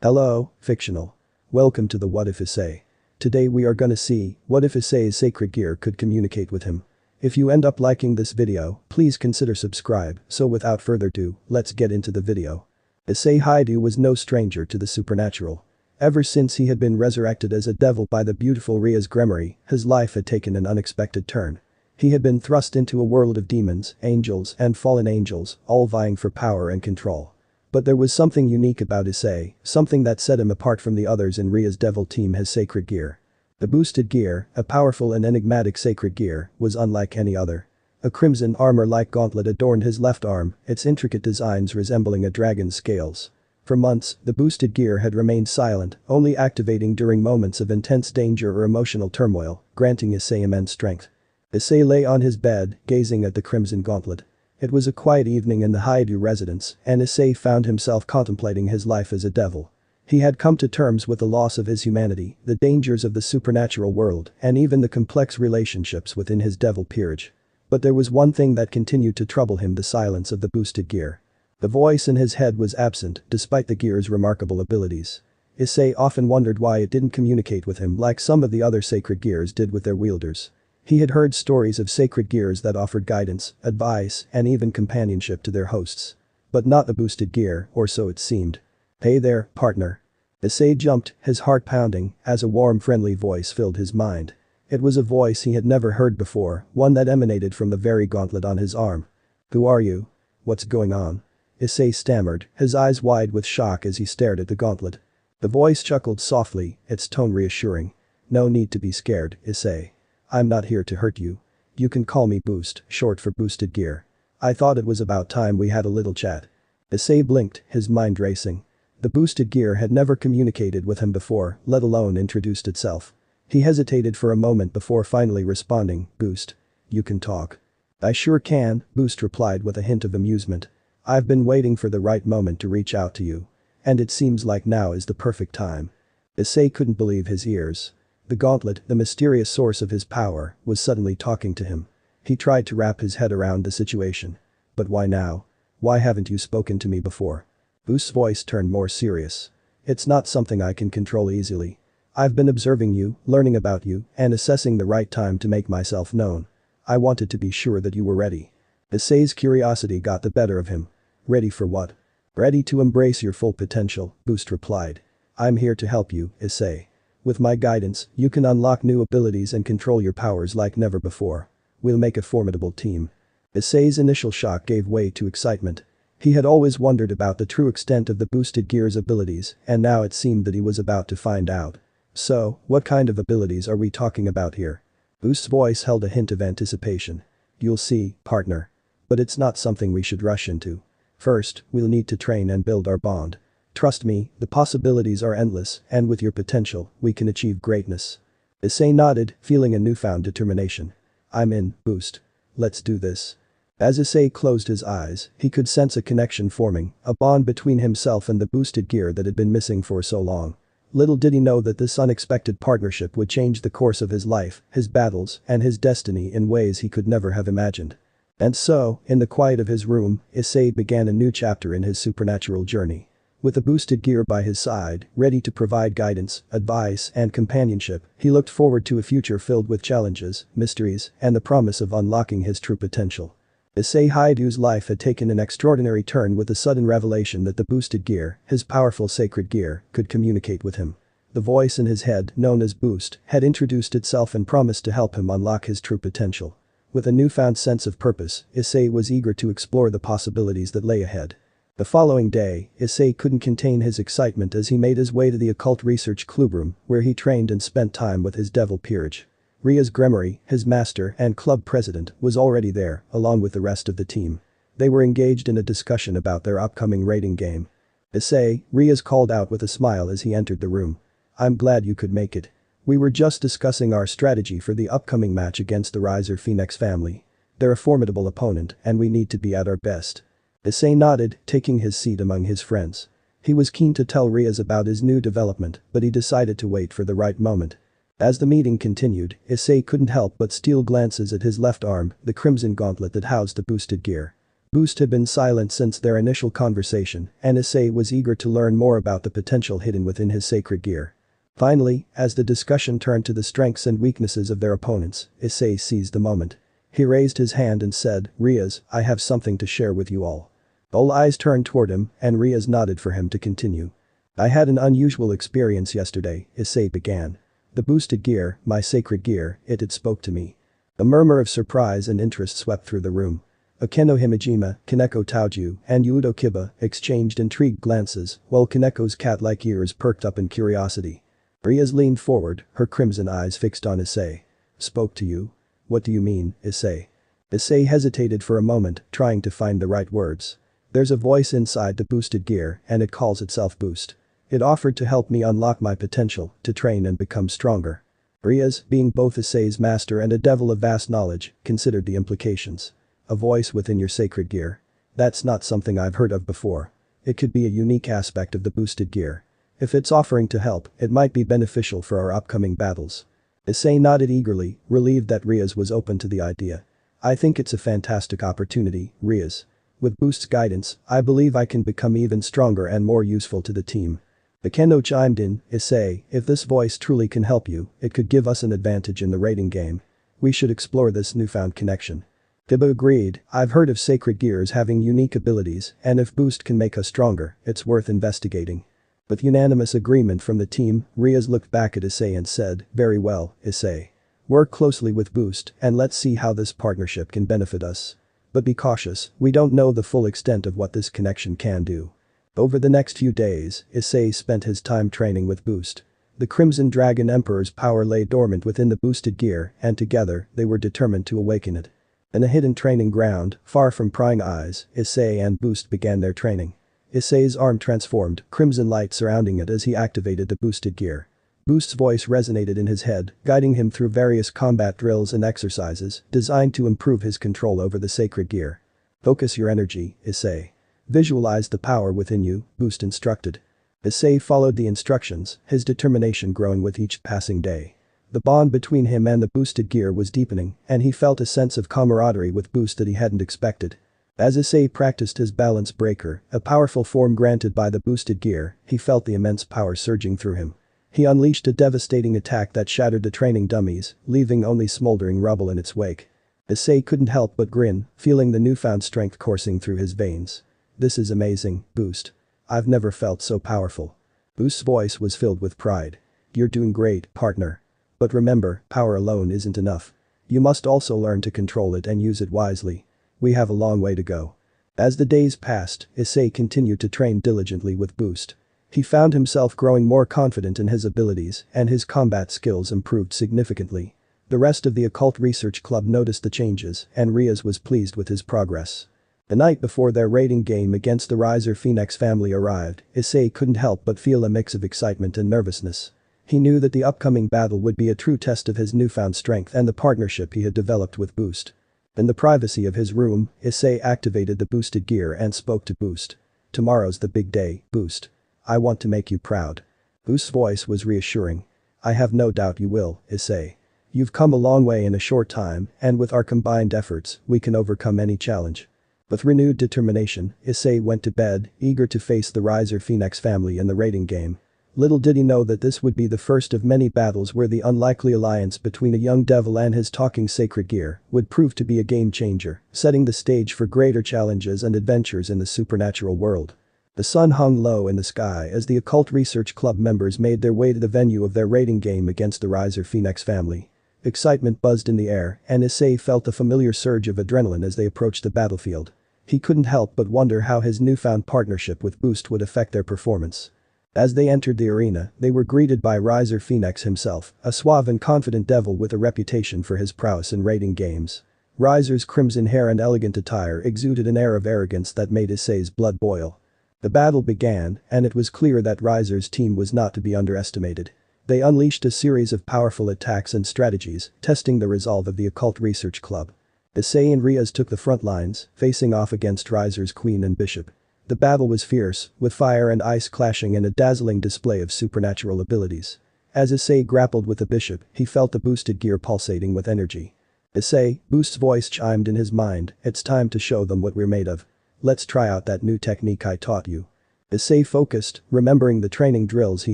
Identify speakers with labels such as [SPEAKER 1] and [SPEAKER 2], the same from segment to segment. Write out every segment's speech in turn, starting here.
[SPEAKER 1] Hello, fictional. Welcome to the What If Issei. Today we are gonna see what if Issei's sacred gear could communicate with him. If you end up liking this video, please consider subscribe, so without further ado, let's get into the video. Issei Hyoudou was no stranger to the supernatural. Ever since he had been resurrected as a devil by the beautiful Ria's grimoire, his life had taken an unexpected turn. He had been thrust into a world of demons, angels, and fallen angels, all vying for power and control. But there was something unique about Issei, something that set him apart from the others in Ria's devil team. His sacred gear. The boosted gear, a powerful and enigmatic sacred gear, was unlike any other. A crimson armor-like gauntlet adorned his left arm, its intricate designs resembling a dragon's scales. For months, the boosted gear had remained silent, only activating during moments of intense danger or emotional turmoil, granting Issei immense strength. Issei lay on his bed, gazing at the crimson gauntlet. It was a quiet evening in the Hyoudou residence, and Issei found himself contemplating his life as a devil. He had come to terms with the loss of his humanity, the dangers of the supernatural world, and even the complex relationships within his devil peerage. But there was one thing that continued to trouble him: the silence of the boosted gear. The voice in his head was absent, despite the gear's remarkable abilities. Issei often wondered why it didn't communicate with him like some of the other sacred gears did with their wielders. He had heard stories of sacred gears that offered guidance, advice, and even companionship to their hosts. But not the boosted gear, or so it seemed. "Hey there, partner." Issei jumped, his heart pounding, as a warm friendly voice filled his mind. It was a voice he had never heard before, one that emanated from the very gauntlet on his arm. "Who are you? What's going on?" Issei stammered, his eyes wide with shock as he stared at the gauntlet. The voice chuckled softly, its tone reassuring. "No need to be scared, Issei. I'm not here to hurt you. You can call me Boost, short for boosted gear. I thought it was about time we had a little chat." Issei blinked, his mind racing. The boosted gear had never communicated with him before, let alone introduced itself. He hesitated for a moment before finally responding. "Boost. You can talk." "I sure can," Boost replied with a hint of amusement. "I've been waiting for the right moment to reach out to you. And it seems like now is the perfect time." Issei couldn't believe his ears. The gauntlet, the mysterious source of his power, was suddenly talking to him. He tried to wrap his head around the situation. "But why now? Why haven't you spoken to me before?" Boost's voice turned more serious. "It's not something I can control easily. I've been observing you, learning about you, and assessing the right time to make myself known. I wanted to be sure that you were ready." Issei's curiosity got the better of him. "Ready for what?" "Ready to embrace your full potential," Boost replied. "I'm here to help you, Issei. With my guidance, you can unlock new abilities and control your powers like never before. We'll make a formidable team." Issei's initial shock gave way to excitement. He had always wondered about the true extent of the boosted gear's abilities, and now it seemed that he was about to find out. "So, what kind of abilities are we talking about here?" Boost's voice held a hint of anticipation. "You'll see, partner. But it's not something we should rush into. First, we'll need to train and build our bond. Trust me, the possibilities are endless, and with your potential, we can achieve greatness." Issei nodded, feeling a newfound determination. "I'm in, Boost. Let's do this." As Issei closed his eyes, he could sense a connection forming, a bond between himself and the boosted gear that had been missing for so long. Little did he know that this unexpected partnership would change the course of his life, his battles, and his destiny in ways he could never have imagined. And so, in the quiet of his room, Issei began a new chapter in his supernatural journey. With the boosted gear by his side, ready to provide guidance, advice, and companionship, he looked forward to a future filled with challenges, mysteries, and the promise of unlocking his true potential. Issei Hyoudou's life had taken an extraordinary turn with the sudden revelation that the boosted gear, his powerful sacred gear, could communicate with him. The voice in his head, known as Boost, had introduced itself and promised to help him unlock his true potential. With a newfound sense of purpose, Issei was eager to explore the possibilities that lay ahead. The following day, Issei couldn't contain his excitement as he made his way to the occult research clubroom, where he trained and spent time with his devil peerage. Ria's grimoire, his master and club president, was already there, along with the rest of the team. They were engaged in a discussion about their upcoming raiding game. "Issei," Ria's called out with a smile as he entered the room. "I'm glad you could make it. We were just discussing our strategy for the upcoming match against the Riser Phoenix family. They're a formidable opponent, and we need to be at our best." Issei nodded, taking his seat among his friends. He was keen to tell Rias about his new development, but he decided to wait for the right moment. As the meeting continued, Issei couldn't help but steal glances at his left arm, the crimson gauntlet that housed the boosted gear. Boost had been silent since their initial conversation, and Issei was eager to learn more about the potential hidden within his sacred gear. Finally, as the discussion turned to the strengths and weaknesses of their opponents, Issei seized the moment. He raised his hand and said, "Riaz, I have something to share with you all." All eyes turned toward him, and Riaz nodded for him to continue. "I had an unusual experience yesterday," Issei began. "The boosted gear, my sacred gear, it spoke to me." A murmur of surprise and interest swept through the room. Akeno Himejima, Kaneko Taoju, and Hyoudou Kiba exchanged intrigued glances, while Kaneko's cat-like ears perked up in curiosity. Riaz leaned forward, her crimson eyes fixed on Issei. "Spoke to you? What do you mean, Issei?" Issei hesitated for a moment, trying to find the right words. "There's a voice inside the boosted gear, and it calls itself Boost. It offered to help me unlock my potential, to train and become stronger." Riaz, being both Issei's master and a devil of vast knowledge, considered the implications. "A voice within your sacred gear? That's not something I've heard of before. It could be a unique aspect of the boosted gear. If it's offering to help, it might be beneficial for our upcoming battles." Issei nodded eagerly, relieved that Riaz was open to the idea. "I think it's a fantastic opportunity, Riaz. With Boost's guidance, I believe I can become even stronger and more useful to the team." Akeno chimed in, "Issei, if this voice truly can help you, it could give us an advantage in the raiding game. We should explore this newfound connection." Kiba agreed, "I've heard of sacred gears having unique abilities, and if Boost can make us stronger, it's worth investigating." With unanimous agreement from the team, Riaz looked back at Issei and said, "Very well, Issei. Work closely with Boost, and let's see how this partnership can benefit us. But be cautious, we don't know the full extent of what this connection can do." Over the next few days, Issei spent his time training with Boost. The Crimson Dragon Emperor's power lay dormant within the boosted gear, and together, they were determined to awaken it. In a hidden training ground, far from prying eyes, Issei and Boost began their training. Issei's arm transformed, crimson light surrounding it as he activated the boosted gear. Boost's voice resonated in his head, guiding him through various combat drills and exercises designed to improve his control over the sacred gear. "Focus your energy, Issei. Visualize the power within you," Boost instructed. Issei followed the instructions, his determination growing with each passing day. The bond between him and the boosted gear was deepening, and he felt a sense of camaraderie with Boost that he hadn't expected. As Issei practiced his balance breaker, a powerful form granted by the boosted gear, he felt the immense power surging through him. He unleashed a devastating attack that shattered the training dummies, leaving only smoldering rubble in its wake. Issei couldn't help but grin, feeling the newfound strength coursing through his veins. "This is amazing, Boost. I've never felt so powerful." Boost's voice was filled with pride. "You're doing great, partner. But remember, power alone isn't enough. You must also learn to control it and use it wisely. We have a long way to go." As the days passed, Issei continued to train diligently with Boost. He found himself growing more confident in his abilities, and his combat skills improved significantly. The rest of the Occult Research Club noticed the changes, and Riaz was pleased with his progress. The night before their raiding game against the Riser Phoenix family arrived, Issei couldn't help but feel a mix of excitement and nervousness. He knew that the upcoming battle would be a true test of his newfound strength and the partnership he had developed with Boost. In the privacy of his room, Issei activated the boosted gear and spoke to Boost. "Tomorrow's the big day, Boost. I want to make you proud." Boost's voice was reassuring. "I have no doubt you will, Issei. You've come a long way in a short time, and with our combined efforts, we can overcome any challenge." With renewed determination, Issei went to bed, eager to face the Riser Phoenix family in the raiding game. Little did he know that this would be the first of many battles where the unlikely alliance between a young devil and his talking sacred gear would prove to be a game changer, setting the stage for greater challenges and adventures in the supernatural world. The sun hung low in the sky as the Occult Research Club members made their way to the venue of their raiding game against the Riser Phoenix family. Excitement buzzed in the air, and Issei felt a familiar surge of adrenaline as they approached the battlefield. He couldn't help but wonder how his newfound partnership with Boost would affect their performance. As they entered the arena, they were greeted by Riser Phoenix himself, a suave and confident devil with a reputation for his prowess in raiding games. Riser's crimson hair and elegant attire exuded an air of arrogance that made Issei's blood boil. The battle began, and it was clear that Riser's team was not to be underestimated. They unleashed a series of powerful attacks and strategies, testing the resolve of the Occult Research Club. Issei and Riaz took the front lines, facing off against Riser's queen and bishop. The battle was fierce, with fire and ice clashing and a dazzling display of supernatural abilities. As Issei grappled with the bishop, he felt the boosted gear pulsating with energy. "Issei," Boost's voice chimed in his mind, "it's time to show them what we're made of." let's try out that new technique I taught you. Issei focused, remembering the training drills he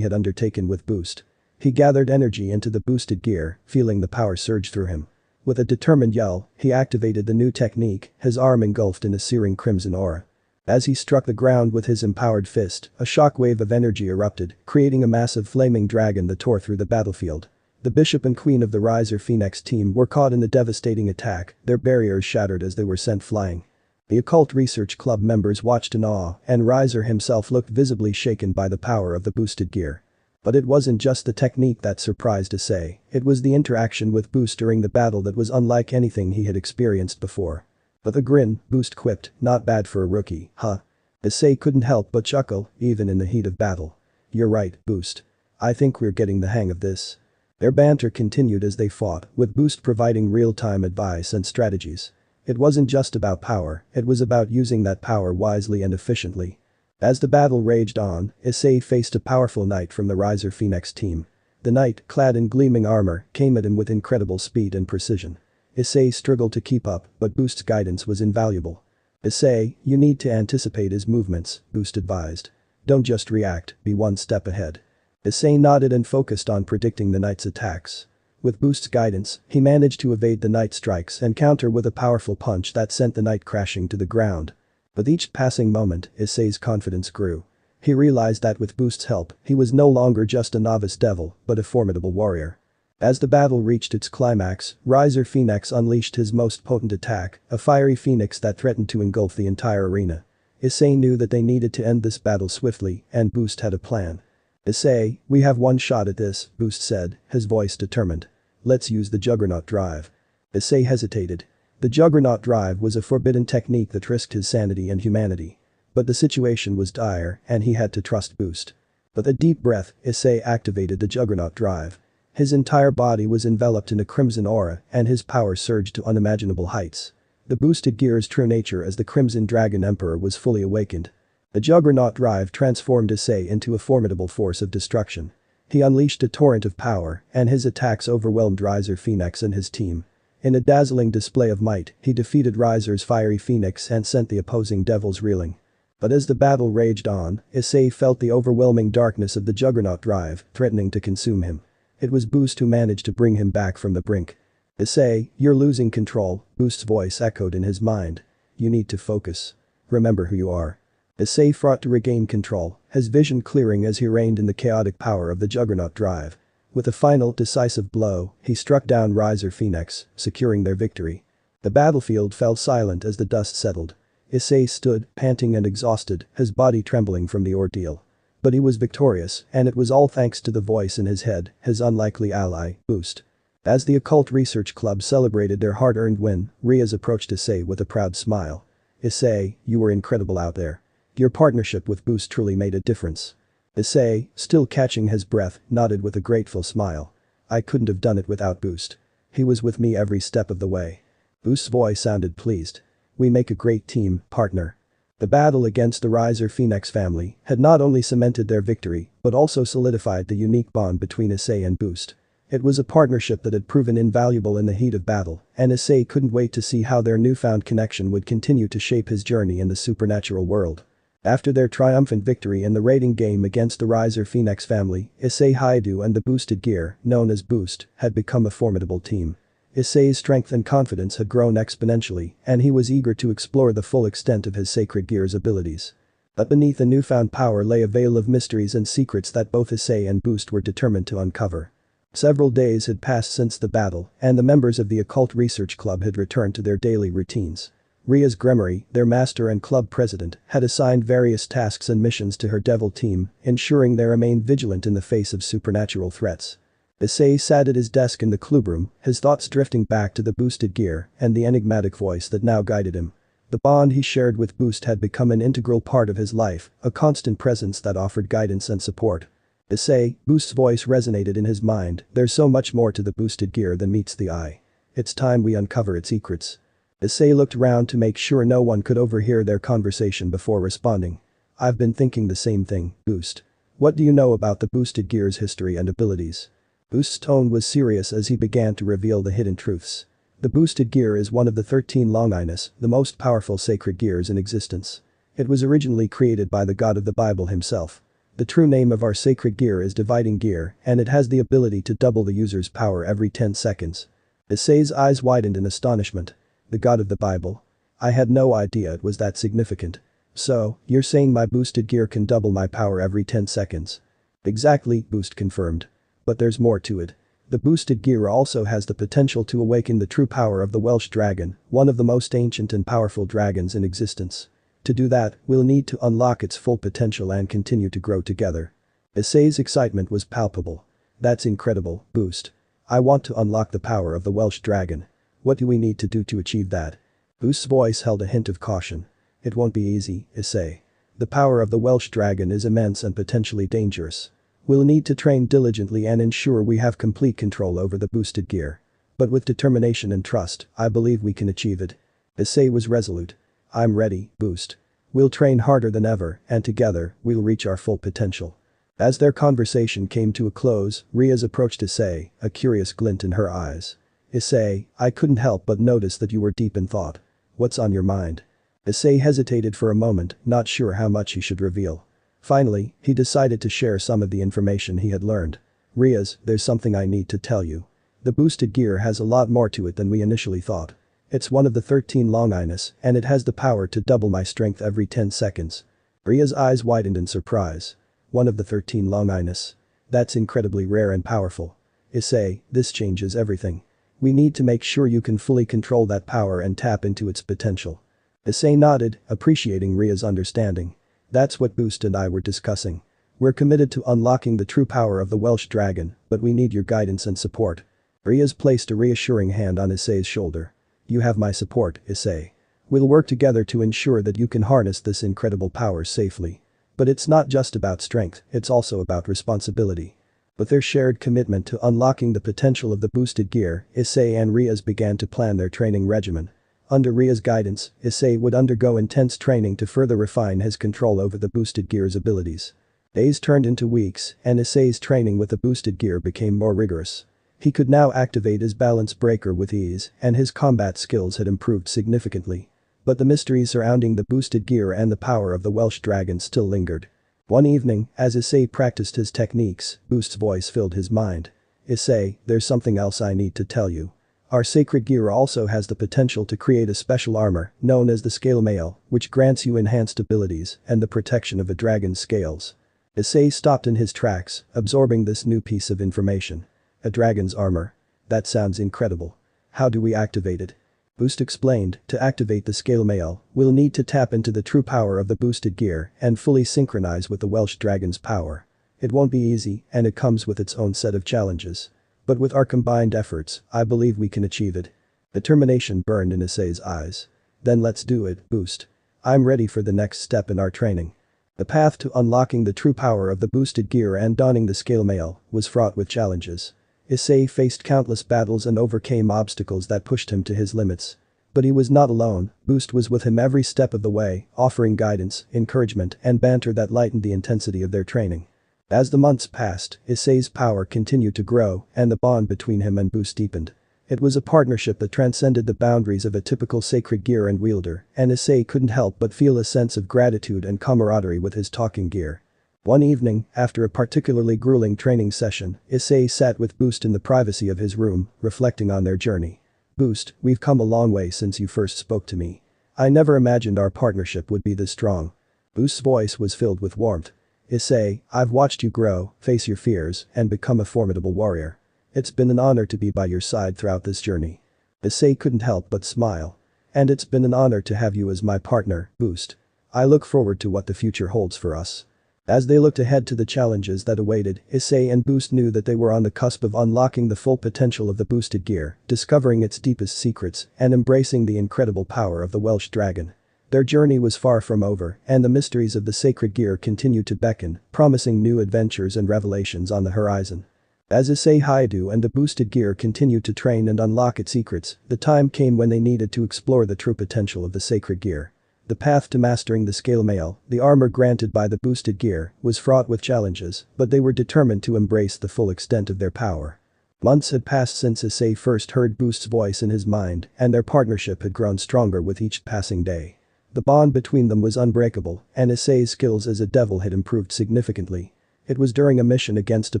[SPEAKER 1] had undertaken with Boost. He gathered energy into the boosted gear, feeling the power surge through him. With a determined yell, he activated the new technique, his arm engulfed in a searing crimson aura. As he struck the ground with his empowered fist, a shockwave of energy erupted, creating a massive flaming dragon that tore through the battlefield. The bishop and queen of the Riser Phoenix team were caught in the devastating attack, their barriers shattered as they were sent flying. The Occult Research Club members watched in awe, and Riser himself looked visibly shaken by the power of the boosted gear. But it wasn't just the technique that surprised Issei, it was the interaction with Boost during the battle that was unlike anything he had experienced before. With a grin, Boost quipped, "Not bad for a rookie, huh?" Issei couldn't help but chuckle, even in the heat of battle. "You're right, Boost. I think we're getting the hang of this." Their banter continued as they fought, with Boost providing real-time advice and strategies. It wasn't just about power, it was about using that power wisely and efficiently. As the battle raged on, Issei faced a powerful knight from the Riser Phoenix team. The knight, clad in gleaming armor, came at him with incredible speed and precision. Issei struggled to keep up, but Boost's guidance was invaluable. "Issei, you need to anticipate his movements," Boost advised. "Don't just react, be one step ahead." Issei nodded and focused on predicting the knight's attacks. With Boost's guidance, he managed to evade the knight's strikes and counter with a powerful punch that sent the knight crashing to the ground. With each passing moment, Issei's confidence grew. He realized that with Boost's help, he was no longer just a novice devil, but a formidable warrior. As the battle reached its climax, Riser Phoenix unleashed his most potent attack, a fiery phoenix that threatened to engulf the entire arena. Issei knew that they needed to end this battle swiftly, and Boost had a plan. "Issei, we have one shot at this," Boost said, his voice determined. "Let's use the Juggernaut Drive." Issei hesitated. The Juggernaut Drive was a forbidden technique that risked his sanity and humanity. But the situation was dire, and he had to trust Boost. With a deep breath, Issei activated the Juggernaut Drive. His entire body was enveloped in a crimson aura, and his power surged to unimaginable heights. The boosted gear's true nature as the Crimson Dragon Emperor was fully awakened. The Juggernaut Drive transformed Issei into a formidable force of destruction. He unleashed a torrent of power, and his attacks overwhelmed Riser Phoenix and his team. In a dazzling display of might, he defeated Riser's fiery phoenix and sent the opposing devils reeling. But as the battle raged on, Issei felt the overwhelming darkness of the Juggernaut Drive, threatening to consume him. It was Boost who managed to bring him back from the brink. "Issei, you're losing control," Boost's voice echoed in his mind. "You need to focus. Remember who you are." Issei fought to regain control, his vision clearing as he reined in the chaotic power of the Juggernaut Drive. With a final, decisive blow, he struck down Riser Phoenix, securing their victory. The battlefield fell silent as the dust settled. Issei stood, panting and exhausted, his body trembling from the ordeal. But he was victorious, and it was all thanks to the voice in his head, his unlikely ally, Boost. As the Occult Research Club celebrated their hard-earned win, Riaz approached Issei with a proud smile. "Issei, you were incredible out there. Your partnership with Boost truly made a difference." Issei, still catching his breath, nodded with a grateful smile. "I couldn't have done it without Boost. He was with me every step of the way." Boost's voice sounded pleased. "We make a great team, partner." The battle against the Riser Phoenix family had not only cemented their victory, but also solidified the unique bond between Issei and Boost. It was a partnership that had proven invaluable in the heat of battle, and Issei couldn't wait to see how their newfound connection would continue to shape his journey in the supernatural world. After their triumphant victory in the raiding game against the Riser Phoenix family, Issei Hyoudou and the boosted gear, known as Boost, had become a formidable team. Issei's strength and confidence had grown exponentially, and he was eager to explore the full extent of his sacred gear's abilities. But beneath the newfound power lay a veil of mysteries and secrets that both Issei and Boost were determined to uncover. Several days had passed since the battle, and the members of the Occult Research Club had returned to their daily routines. Riaz Gremory, their master and club president, had assigned various tasks and missions to her devil team, ensuring they remained vigilant in the face of supernatural threats. Issei sat at his desk in the clubroom, his thoughts drifting back to the boosted gear and the enigmatic voice that now guided him. The bond he shared with Boost had become an integral part of his life, a constant presence that offered guidance and support. "Issei," Boost's voice resonated in his mind, "there's so much more to the boosted gear than meets the eye. It's time we uncover its secrets." Issei looked around to make sure no one could overhear their conversation before responding. "I've been thinking the same thing, Boost. What do you know about the boosted gear's history and abilities?" Boost's tone was serious as he began to reveal the hidden truths. The boosted gear is one of the 13 Longinus, the most powerful sacred gears in existence. It was originally created by the god of the Bible himself. The true name of our sacred gear is Dividing Gear, and it has the ability to double the user's power every 10 seconds. Issei's eyes widened in astonishment. The god of the Bible? I had no idea it was that significant. So, you're saying my boosted gear can double my power every 10 seconds? Exactly, Boost confirmed. But there's more to it. The boosted gear also has the potential to awaken the true power of the Welsh dragon, one of the most ancient and powerful dragons in existence. To do that, we'll need to unlock its full potential and continue to grow together. Issei's excitement was palpable. That's incredible, Boost. I want to unlock the power of the Welsh dragon. What do we need to do to achieve that? Boost's voice held a hint of caution. It won't be easy, Issei. The power of the Welsh dragon is immense and potentially dangerous. We'll need to train diligently and ensure we have complete control over the boosted gear. But with determination and trust, I believe we can achieve it. Issei was resolute. I'm ready, Boost. We'll train harder than ever, and together, we'll reach our full potential. As their conversation came to a close, Riaz approached Issei, a curious glint in her eyes. Issei, I couldn't help but notice that you were deep in thought. What's on your mind? Issei hesitated for a moment, not sure how much he should reveal. Finally, he decided to share some of the information he had learned. Riaz, there's something I need to tell you. The boosted gear has a lot more to it than we initially thought. It's one of the 13 Longinus, and it has the power to double my strength every 10 seconds. Riaz's eyes widened in surprise. One of the 13 Longinus. That's incredibly rare and powerful. Issei, this changes everything. We need to make sure you can fully control that power and tap into its potential. Issei nodded, appreciating Riaz's understanding. That's what Boost and I were discussing. We're committed to unlocking the true power of the Welsh dragon, but we need your guidance and support. Riaz placed a reassuring hand on Issei's shoulder. You have my support, Issei. We'll work together to ensure that you can harness this incredible power safely. But it's not just about strength, it's also about responsibility. With their shared commitment to unlocking the potential of the boosted gear, Issei and Riaz began to plan their training regimen. Under Riaz's guidance, Issei would undergo intense training to further refine his control over the boosted gear's abilities. Days turned into weeks, and Issei's training with the boosted gear became more rigorous. He could now activate his balance breaker with ease, and his combat skills had improved significantly. But the mysteries surrounding the boosted gear and the power of the Welsh dragon still lingered. One evening, as Issei practiced his techniques, Boost's voice filled his mind. Issei, there's something else I need to tell you. Our sacred gear also has the potential to create a special armor, known as the Scale Mail, which grants you enhanced abilities and the protection of a dragon's scales. Issei stopped in his tracks, absorbing this new piece of information. A dragon's armor. That sounds incredible. How do we activate it? Boost explained, to activate the Scale Mail, we'll need to tap into the true power of the boosted gear and fully synchronize with the Welsh dragon's power. It won't be easy, and it comes with its own set of challenges. But with our combined efforts, I believe we can achieve it. Determination burned in Issei's eyes. Then let's do it, Boost. I'm ready for the next step in our training. The path to unlocking the true power of the boosted gear and donning the Scale Mail was fraught with challenges. Issei faced countless battles and overcame obstacles that pushed him to his limits. But he was not alone. Boost was with him every step of the way, offering guidance, encouragement, and banter that lightened the intensity of their training. As the months passed, Issei's power continued to grow, and the bond between him and Boost deepened. It was a partnership that transcended the boundaries of a typical sacred gear and wielder, and Issei couldn't help but feel a sense of gratitude and camaraderie with his talking gear. One evening, after a particularly grueling training session, Issei sat with Boost in the privacy of his room, reflecting on their journey. Boost, we've come a long way since you first spoke to me. I never imagined our partnership would be this strong. Boost's voice was filled with warmth. Issei, I've watched you grow, face your fears, and become a formidable warrior. It's been an honor to be by your side throughout this journey. Issei couldn't help but smile. And it's been an honor to have you as my partner, Boost. I look forward to what the future holds for us. As they looked ahead to the challenges that awaited, Issei and Boost knew that they were on the cusp of unlocking the full potential of the boosted gear, discovering its deepest secrets, and embracing the incredible power of the Welsh dragon. Their journey was far from over, and the mysteries of the sacred gear continued to beckon, promising new adventures and revelations on the horizon. As Issei Hyoudou and the boosted gear continued to train and unlock its secrets, the time came when they needed to explore the true potential of the sacred gear. The path to mastering the Scale Mail, the armor granted by the boosted gear, was fraught with challenges, but they were determined to embrace the full extent of their power. Months had passed since Issei first heard Boost's voice in his mind, and their partnership had grown stronger with each passing day. The bond between them was unbreakable, and Issei's skills as a devil had improved significantly. It was during a mission against a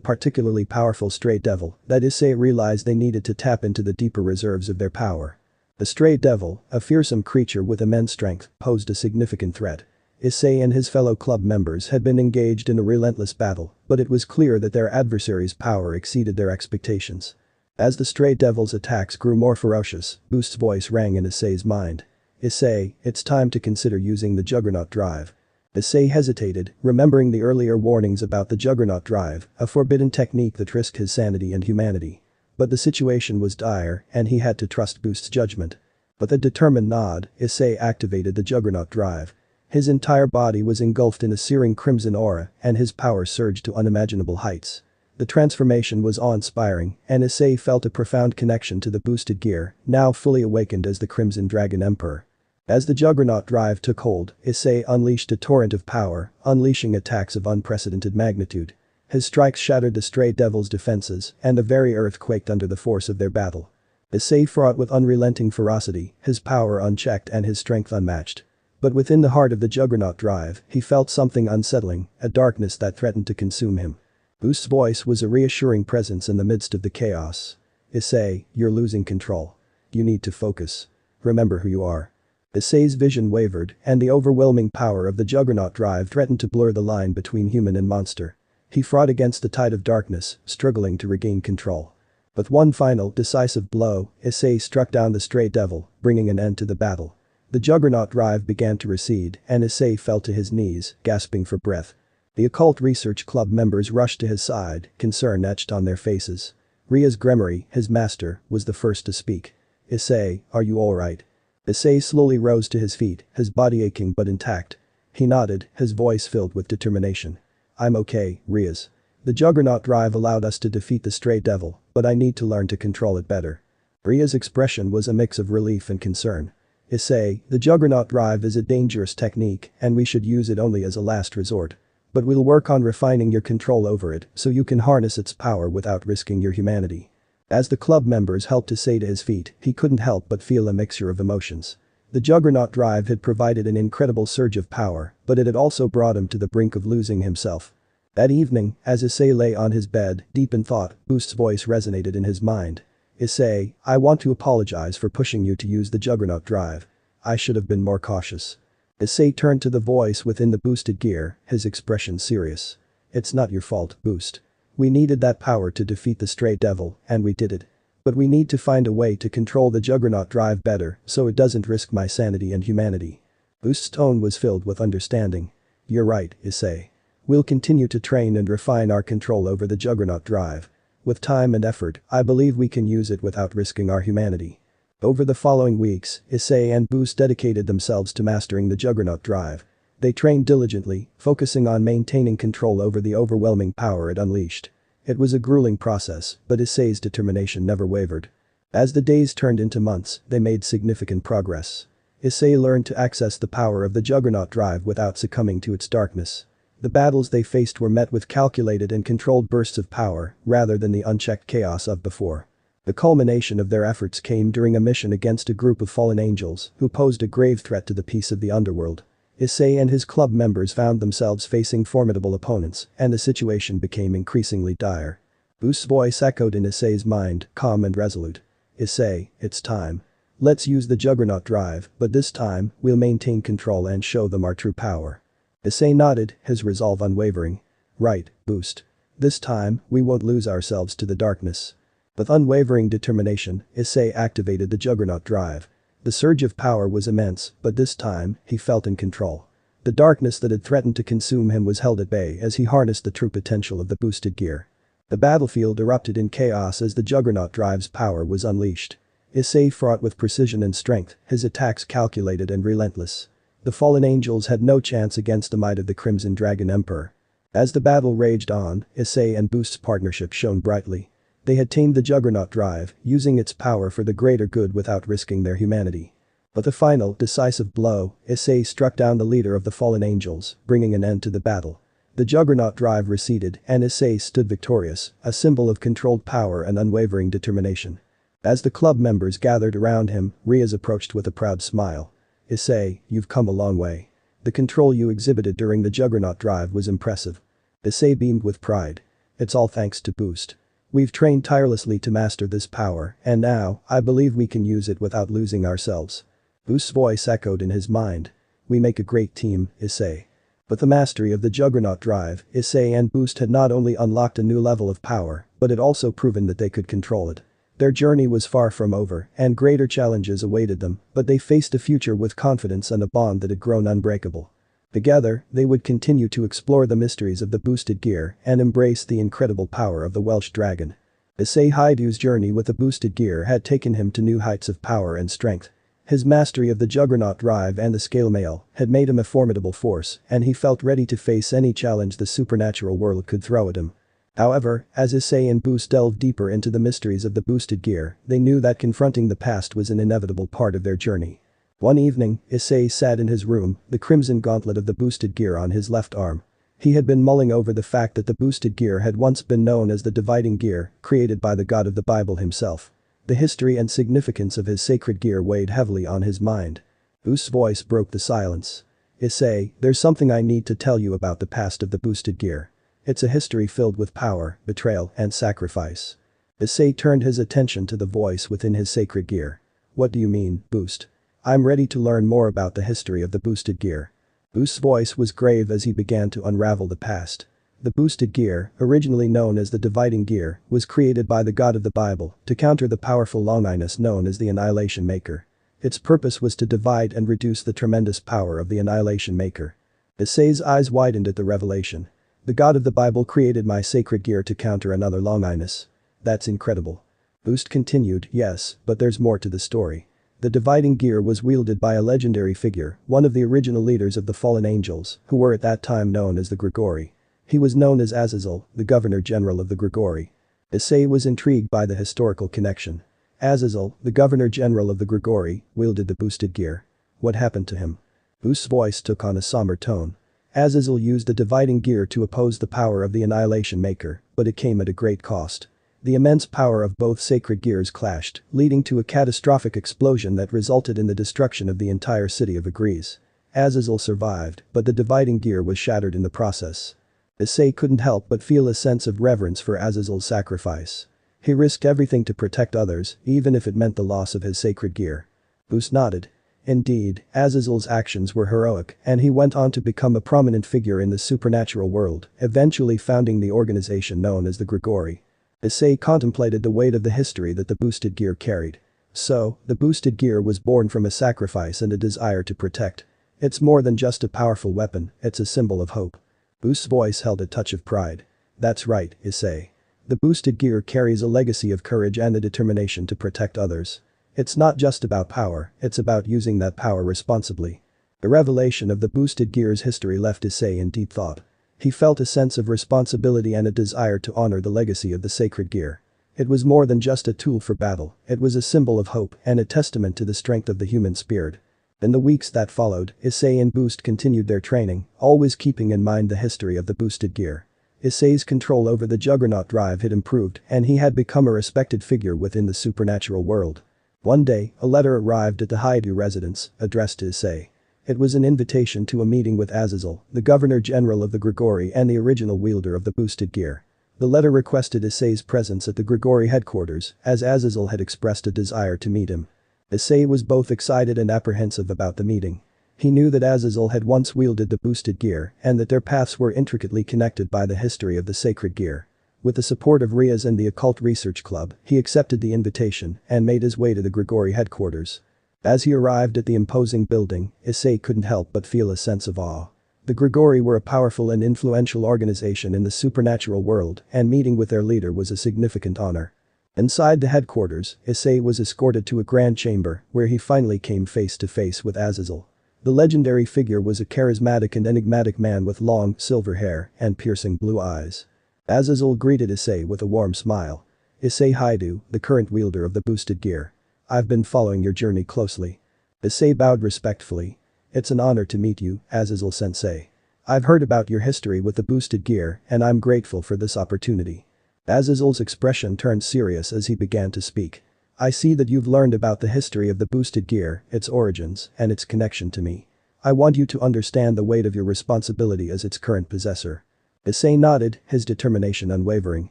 [SPEAKER 1] particularly powerful stray devil that Issei realized they needed to tap into the deeper reserves of their power. The stray devil, a fearsome creature with immense strength, posed a significant threat. Issei and his fellow club members had been engaged in a relentless battle, but it was clear that their adversary's power exceeded their expectations. As the stray devil's attacks grew more ferocious, Boost's voice rang in Issei's mind. "Issei, it's time to consider using the Juggernaut Drive." Issei hesitated, remembering the earlier warnings about the Juggernaut Drive, a forbidden technique that risked his sanity and humanity. But the situation was dire, and he had to trust Boost's judgment. With a determined nod, Issei activated the Juggernaut Drive. His entire body was engulfed in a searing crimson aura, and his power surged to unimaginable heights. The transformation was awe-inspiring, and Issei felt a profound connection to the boosted gear, now fully awakened as the Crimson Dragon Emperor. As the Juggernaut Drive took hold, Issei unleashed a torrent of power, unleashing attacks of unprecedented magnitude. His strikes shattered the stray devil's defenses, and the very earth quaked under the force of their battle. Issei fought with unrelenting ferocity, his power unchecked and his strength unmatched. But within the heart of the Juggernaut Drive, he felt something unsettling, a darkness that threatened to consume him. Boost's voice was a reassuring presence in the midst of the chaos. "Issei, you're losing control. You need to focus. Remember who you are." Issei's vision wavered, and the overwhelming power of the Juggernaut Drive threatened to blur the line between human and monster. He fought against the tide of darkness, struggling to regain control. With one final, decisive blow, Issei struck down the stray devil, bringing an end to the battle. The Juggernaut Drive began to recede, and Issei fell to his knees, gasping for breath. The Occult Research Club members rushed to his side, concern etched on their faces. Ria's Gremory, his master, was the first to speak. "Issei, are you alright?" Issei slowly rose to his feet, his body aching but intact. He nodded, his voice filled with determination. "I'm okay, Rias. The Juggernaut Drive allowed us to defeat the stray devil, but I need to learn to control it better." Ria's expression was a mix of relief and concern. "Issei, the Juggernaut Drive is a dangerous technique, and we should use it only as a last resort. But we'll work on refining your control over it so you can harness its power without risking your humanity." As the club members helped Issei to his feet, he couldn't help but feel a mixture of emotions. The Juggernaut Drive had provided an incredible surge of power, but it had also brought him to the brink of losing himself. That evening, as Issei lay on his bed, deep in thought, Boost's voice resonated in his mind. "Issei, I want to apologize for pushing you to use the Juggernaut Drive. I should have been more cautious." Issei turned to the voice within the boosted gear, his expression serious. "It's not your fault, Boost. We needed that power to defeat the stray devil, and we did it. But we need to find a way to control the Juggernaut Drive better so it doesn't risk my sanity and humanity." Boost's tone was filled with understanding. "You're right, Issei. We'll continue to train and refine our control over the Juggernaut Drive. With time and effort, I believe we can use it without risking our humanity." Over the following weeks, Issei and Boost dedicated themselves to mastering the Juggernaut Drive. They trained diligently, focusing on maintaining control over the overwhelming power it unleashed. It was a grueling process, but Issei's determination never wavered. As the days turned into months, they made significant progress. Issei learned to access the power of the Juggernaut Drive without succumbing to its darkness. The battles they faced were met with calculated and controlled bursts of power, rather than the unchecked chaos of before. The culmination of their efforts came during a mission against a group of fallen angels who posed a grave threat to the peace of the underworld. Issei and his club members found themselves facing formidable opponents, and the situation became increasingly dire. Boost's voice echoed in Issei's mind, calm and resolute. "Issei, it's time. Let's use the Juggernaut Drive, but this time, we'll maintain control and show them our true power." Issei nodded, his resolve unwavering. "Right, Boost. This time, we won't lose ourselves to the darkness." With unwavering determination, Issei activated the Juggernaut Drive. The surge of power was immense, but this time, he felt in control. The darkness that had threatened to consume him was held at bay as he harnessed the true potential of the boosted gear. The battlefield erupted in chaos as the Juggernaut Drive's power was unleashed. Issei fought with precision and strength, his attacks calculated and relentless. The fallen angels had no chance against the might of the Crimson Dragon Emperor. As the battle raged on, Issei and Boost's partnership shone brightly. They had tamed the Juggernaut Drive, using its power for the greater good without risking their humanity. With a final, decisive blow, Issei struck down the leader of the fallen angels, bringing an end to the battle. The juggernaut drive receded and Issei stood victorious, a symbol of controlled power and unwavering determination. As the club members gathered around him, Riaz approached with a proud smile. Issei, you've come a long way. The control you exhibited during the juggernaut drive was impressive. Issei beamed with pride. It's all thanks to Boost. We've trained tirelessly to master this power, and now, I believe we can use it without losing ourselves. Boost's voice echoed in his mind. We make a great team, Issei. But the mastery of the juggernaut drive, Issei and Boost had not only unlocked a new level of power, but had also proven that they could control it. Their journey was far from over, and greater challenges awaited them, but they faced a future with confidence and a bond that had grown unbreakable. Together, they would continue to explore the mysteries of the boosted gear and embrace the incredible power of the Welsh dragon. Issei Hyoudou's journey with the boosted gear had taken him to new heights of power and strength. His mastery of the juggernaut drive and the scale mail had made him a formidable force, and he felt ready to face any challenge the supernatural world could throw at him. However, as Issei and Boost delved deeper into the mysteries of the boosted gear, they knew that confronting the past was an inevitable part of their journey. One evening, Issei sat in his room, the crimson gauntlet of the boosted gear on his left arm. He had been mulling over the fact that the boosted gear had once been known as the dividing gear, created by the god of the Bible himself. The history and significance of his sacred gear weighed heavily on his mind. Boost's voice broke the silence. Issei, there's something I need to tell you about the past of the boosted gear. It's a history filled with power, betrayal, and sacrifice. Issei turned his attention to the voice within his sacred gear. What do you mean, Boost? I'm ready to learn more about the history of the boosted gear. Boost's voice was grave as he began to unravel the past. The boosted gear, originally known as the dividing gear, was created by the god of the Bible to counter the powerful Longinus known as the Annihilation Maker. Its purpose was to divide and reduce the tremendous power of the Annihilation Maker. Issei's eyes widened at the revelation. The god of the Bible created my sacred gear to counter another Longinus. That's incredible. Boost continued, yes, but there's more to the story. The dividing gear was wielded by a legendary figure, one of the original leaders of the fallen angels, who were at that time known as the Grigori. He was known as Azazel, the Governor-General of the Grigori. Issei was intrigued by the historical connection. Azazel, the Governor-General of the Grigori, wielded the boosted gear. What happened to him? Boost's voice took on a somber tone. Azazel used the dividing gear to oppose the power of the Annihilation Maker, but it came at a great cost. The immense power of both sacred gears clashed, leading to a catastrophic explosion that resulted in the destruction of the entire city of Agrees. Azazel survived, but the dividing gear was shattered in the process. Issei couldn't help but feel a sense of reverence for Azazel's sacrifice. He risked everything to protect others, even if it meant the loss of his sacred gear. Boost nodded. Indeed, Azazel's actions were heroic, and he went on to become a prominent figure in the supernatural world, eventually founding the organization known as the Grigori. Issei contemplated the weight of the history that the boosted gear carried. So, the boosted gear was born from a sacrifice and a desire to protect. It's more than just a powerful weapon, it's a symbol of hope. Boost's voice held a touch of pride. That's right, Issei. The boosted gear carries a legacy of courage and the determination to protect others. It's not just about power, it's about using that power responsibly. The revelation of the boosted gear's history left Issei in deep thought. He felt a sense of responsibility and a desire to honor the legacy of the sacred gear. It was more than just a tool for battle, it was a symbol of hope and a testament to the strength of the human spirit. In the weeks that followed, Issei and Boost continued their training, always keeping in mind the history of the boosted gear. Issei's control over the juggernaut drive had improved and he had become a respected figure within the supernatural world. One day, a letter arrived at the Hyoudou residence, addressed to Issei. It was an invitation to a meeting with Azazel, the Governor-General of the Grigori and the original wielder of the boosted gear. The letter requested Issei's presence at the Grigori headquarters, as Azazel had expressed a desire to meet him. Issei was both excited and apprehensive about the meeting. He knew that Azazel had once wielded the boosted gear and that their paths were intricately connected by the history of the sacred gear. With the support of Riaz and the Occult Research Club, he accepted the invitation and made his way to the Grigori headquarters. As he arrived at the imposing building, Issei couldn't help but feel a sense of awe. The Grigori were a powerful and influential organization in the supernatural world, and meeting with their leader was a significant honor. Inside the headquarters, Issei was escorted to a grand chamber, where he finally came face to face with Azazel. The legendary figure was a charismatic and enigmatic man with long, silver hair and piercing blue eyes. Azazel greeted Issei with a warm smile. Issei Hyoudou, the current wielder of the boosted gear. I've been following your journey closely. Issei bowed respectfully. It's an honor to meet you, Azazel-sensei. I've heard about your history with the boosted gear and I'm grateful for this opportunity. Azazel's expression turned serious as he began to speak. I see that you've learned about the history of the boosted gear, its origins, and its connection to me. I want you to understand the weight of your responsibility as its current possessor. Issei nodded, his determination unwavering.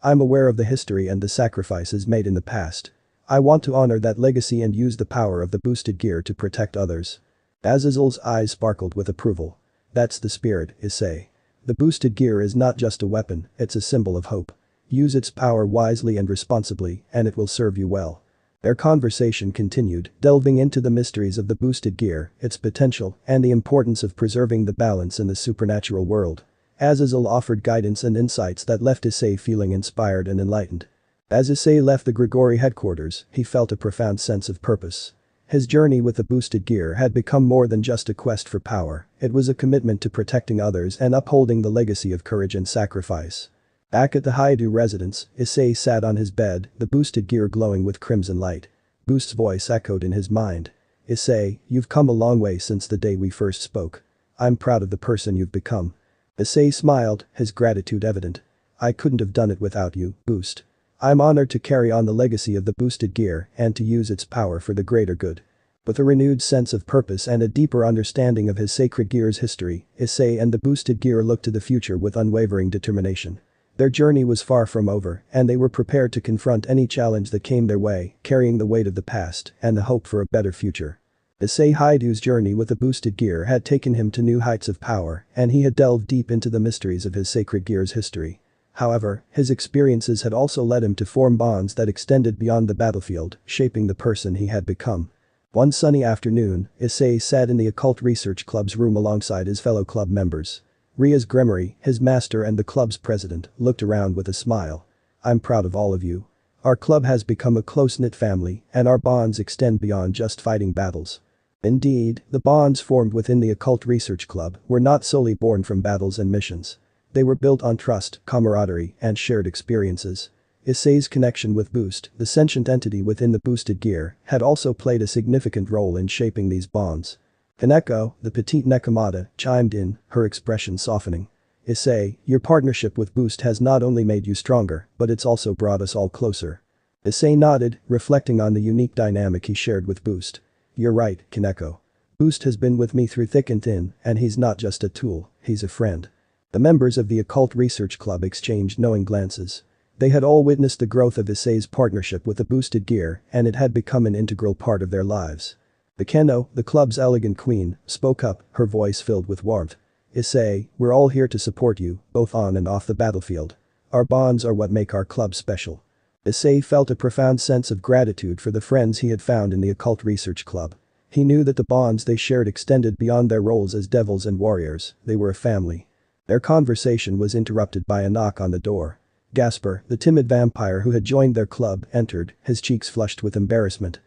[SPEAKER 1] I'm aware of the history and the sacrifices made in the past. I want to honor that legacy and use the power of the boosted gear to protect others. Azazel's eyes sparkled with approval. That's the spirit, Issei. The boosted gear is not just a weapon, it's a symbol of hope. Use its power wisely and responsibly, and it will serve you well. Their conversation continued, delving into the mysteries of the boosted gear, its potential, and the importance of preserving the balance in the supernatural world. Azazel offered guidance and insights that left Issei feeling inspired and enlightened. As Issei left the Grigori headquarters, he felt a profound sense of purpose. His journey with the boosted gear had become more than just a quest for power, it was a commitment to protecting others and upholding the legacy of courage and sacrifice. Back at the Hyoudou residence, Issei sat on his bed, the boosted gear glowing with crimson light. Boost's voice echoed in his mind. Issei, you've come a long way since the day we first spoke. I'm proud of the person you've become. Issei smiled, his gratitude evident. I couldn't have done it without you, Boost. I'm honored to carry on the legacy of the boosted gear and to use its power for the greater good. With a renewed sense of purpose and a deeper understanding of his sacred gear's history, Issei and the boosted gear looked to the future with unwavering determination. Their journey was far from over, and they were prepared to confront any challenge that came their way, carrying the weight of the past and the hope for a better future. Issei Hyoudou's journey with the boosted gear had taken him to new heights of power, and he had delved deep into the mysteries of his sacred gear's history. However, his experiences had also led him to form bonds that extended beyond the battlefield, shaping the person he had become. One sunny afternoon, Issei sat in the Occult Research Club's room alongside his fellow club members. Riaz Gremory, his master and the club's president, looked around with a smile. I'm proud of all of you. Our club has become a close-knit family, and our bonds extend beyond just fighting battles. Indeed, the bonds formed within the Occult Research Club were not solely born from battles and missions. They were built on trust, camaraderie, and shared experiences. Issei's connection with Boost, the sentient entity within the boosted gear, had also played a significant role in shaping these bonds. Kaneko, the petite Nekomata, chimed in, her expression softening. Issei, your partnership with Boost has not only made you stronger, but it's also brought us all closer. Issei nodded, reflecting on the unique dynamic he shared with Boost. You're right, Kaneko. Boost has been with me through thick and thin, and he's not just a tool, he's a friend. The members of the Occult Research Club exchanged knowing glances. They had all witnessed the growth of Issei's partnership with the boosted gear, and it had become an integral part of their lives. The Keno, the club's elegant queen, spoke up, her voice filled with warmth. Issei, we're all here to support you, both on and off the battlefield. Our bonds are what make our club special. Issei felt a profound sense of gratitude for the friends he had found in the Occult Research Club. He knew that the bonds they shared extended beyond their roles as devils and warriors, they were a family. Their conversation was interrupted by a knock on the door. Gasper, the timid vampire who had joined their club, entered, his cheeks flushed with embarrassment.